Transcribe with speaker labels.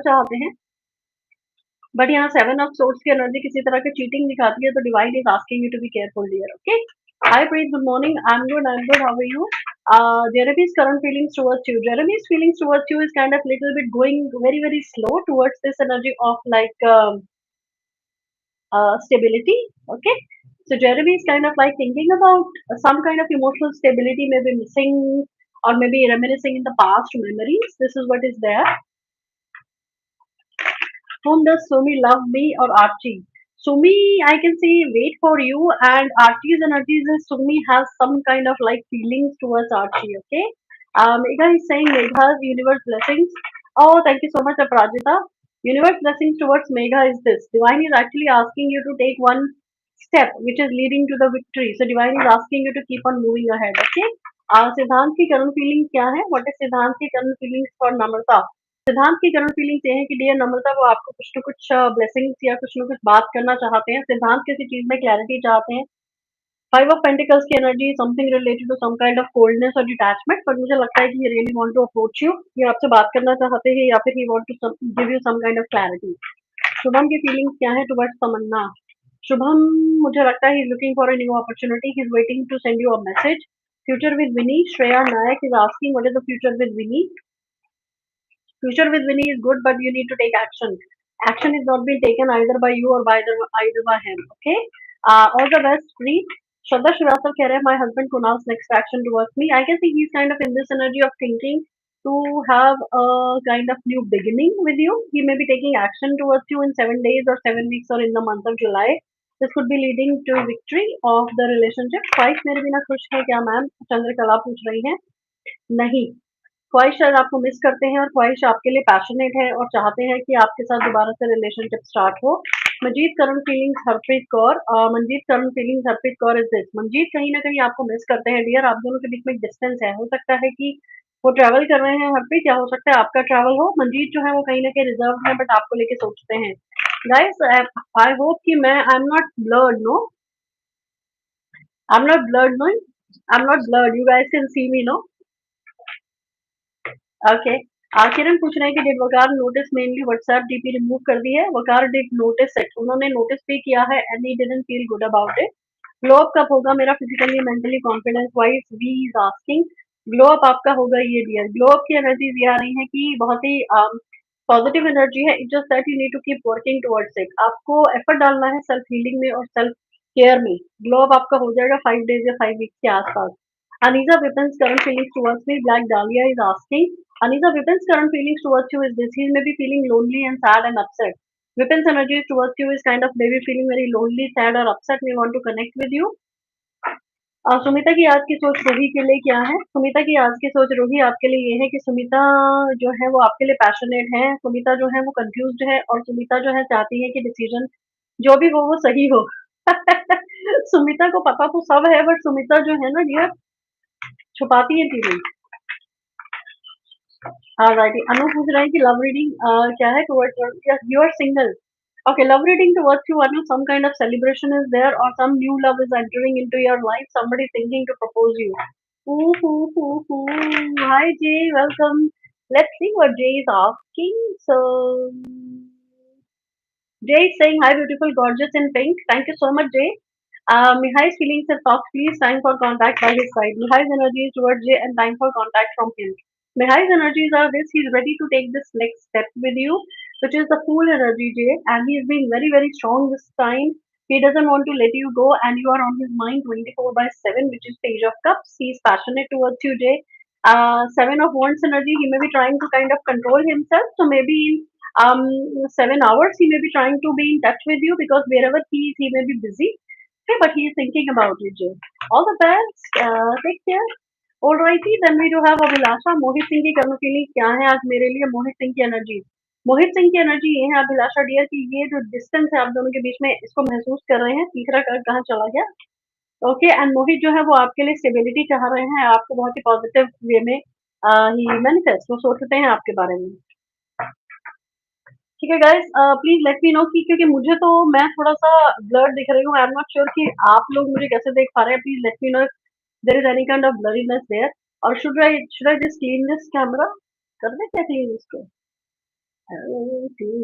Speaker 1: चाहते हैं, बट यहाँ 7 ऑफ सोर्ड्स की एनर्जी किसी तरह की चीटिंग दिखाती है, तो divine is asking you to be careful dear. Okay. Hi Preet, good morning. I'm good. I'm good. How are you? Jeremy's current feelings towards you. Jeremy's feelings towards you is kind of little bit going very very slow towards this energy of like stability. Okay. So Jeremy is kind of like thinking about some kind of emotional stability, maybe missing or maybe reminiscing in the past memories. This is what is there. Whom does Sumi love, me or Archie? Sumi, I can see wait for you, and Archie's energies is Sumi has some kind of like feelings towards Archie. Okay. Megha is saying Megha's universe blessings. Oh, thank you so much, Aparajita. Universe blessings towards Megha is this. Divine is actually asking you to take one step which is leading to the victory. So Divine is asking you to keep on moving ahead. Okay. सिद्धांत की current feeling क्या है? What is सिद्धांत की current feelings for Namrata? सिद्धांत की current feelings ये है कि डियर नम्रता वो आपको कुछ न कुछ ब्लेसिंग्स या कुछ न कुछ बात करना चाहते हैं. सिद्धांत किसी चीज में क्लैरिटी चाहते हैं. 5 ऑफ पेंटिकल्स की energy something related to some kind of coldness और डिटैचमेंट, बट मुझे लगता है कि ये really want to approach you, ये आपसे बात करना चाहते हैं या फिर he want to give you some kind of clarity. Shubham की फीलिंग्स क्या है टुवर्ड्स तमन्ना? शुभम, मुझे लगता है he is looking for a new opportunity, he is waiting to send you a message. Future with Winnie, Shreya Nayak is asking what is the future with Winnie. Future with Winnie is good, but you need to take action. Action is not being taken either by you or by either by him. Okay. All the best, Preet. Shraddha Srivastava keh rahe, my husband Kunal's next action towards me. I can see he's kind of in this energy of thinking to have a kind of new beginning with you. He may be taking action towards you in 7 days or 7 weeks or in the month of July. This could be leading to victory of the relationship. ख्वाहिश मेरे बिना खुश है क्या ma'am? Chandrakala पूछ रही है. नहीं. ख्वाहिश शायद आपको मिस करते हैं और ख्वाहिश आपके लिए पैशनेट है और चाहते हैं कि आपके साथ दोबारा से रिलेशनशिप स्टार्ट हो. Manjeet current feelings Harpreet Kaur. Manjeet current feelings Harpreet Kaur is this. Manjeet कहीं ना कहीं आपको मिस करते हैं डियर. आप दोनों के बीच में एक डिस्टेंस है. हो सकता है कि वो ट्रैवल कर रहे हैं हरप्रीत, या हो सकता है आपका ट्रैवल हो. मंजीत जो है वो कहीं ना कहीं रिजर्व है, बट आपको लेके सोचते हैं. गाइस, आई होप कि मैं I am not blurred. No, I am not blurred. No, I am not blurred. You guys can see me. No. Okay. Kiran पूछ रहे हैं कि did Waqar notice mainly WhatsApp DP remove कर दी है? Waqar did notice it. उन्होंने नोटिस भी किया है and he didn't feel good about it. Glow up कब होगा मेरा physically mentally confidence wise? We is asking. Glow up आपका होगा ये डियर. ग्लो अप की एनर्जीज ये आ रही है कि बहुत ही पॉजिटिव एनर्जी है. It's just that you need to keep working towards it. आपको एफर्ट डालना है सेल्फ हीलिंग में और सेल्फ केयर में. ग्लो अप आपका हो जाएगा 5 days या 5 weeks के आसपास. Anisa Vipin's current feelings towards me, Black Dahlia is asking. Anisa Vipin's current feelings towards you is this. He may be feeling lonely and sad and upset. Vipin's energy towards you is kind of maybe feeling very lonely, sad or upset. We want to connect with you. Sumita की आज की सोच रूही के लिए क्या है? सुमिता की आज की सोच रूही आपके लिए ये है कि सुमिता जो है वो आपके लिए पैशनेट है. सुमिता जो है वो कंफ्यूज्ड है और सुमिता जो है चाहती है कि डिसीजन जो भी हो वो सही हो. सुमिता को पता तो सब है, बट सुमिता जो है ना डियर छुपाती है चीजें. Alrighty. अनु पूछ रहा है कि लव रीडिंग क्या है towards you are single. Okay, love reading towards you, Anu, some kind of celebration is there or some new love is entering into your life. Somebody thinking to propose you. Ooh, ooh, ooh, ooh. Hi, Jay. Welcome. Let's see what Jay is asking. So, Jay is saying, hi, beautiful, gorgeous in pink. Thank you so much, Jay. Mihai's feelings are soft. Please, time for contact by his side. Mihai's energy is towards Jay and time for contact from him. Mihai's energies are this. He's ready to take this next step with you, which is the Fool energy, Jay. And he's being very, very strong this time. He doesn't want to let you go, and you are on his mind 24/7, which is Page of Cups. He's passionate towards you, Jay. Seven of Wands energy. He may be trying to kind of control himself. So maybe in 7 hours he may be trying to be in touch with you because wherever he is, he may be busy. Okay, but he is thinking about you, Jay. All the best. Take care. Alrighty, then we do have अभिलाषा. मोहित सिंह की कर्म feeling क्या है आज मेरे लिए? मोहित सिंह की energy. Mohit Singh की energy ये है अभिलाषा डियर कि ये जो डिस्टेंस है आप दोनों के बीच में इसको महसूस कर रहे हैं. तीसरा कार्ड कहाँ चला गया? ओके. एंड मोहित जो है वो आपके लिए स्टेबिलिटी चाह रहे हैं. आपको बहुत ही पॉजिटिव वे में ही मैनिफेस्ट वो सोचते हैं आपके बारे में. ठीक है guys, please let me no कि क्योंकि मुझे तो मैं थोड़ा सा ब्लर दिख रही हूँ. आई एम नॉट श्योर कि आप लोग मुझे कैसे देख पा रहे हैं. Please let me know if there is any kind of blurriness there. और should I just clean this camera? कर दे क्या क्लीन इसको? Okay.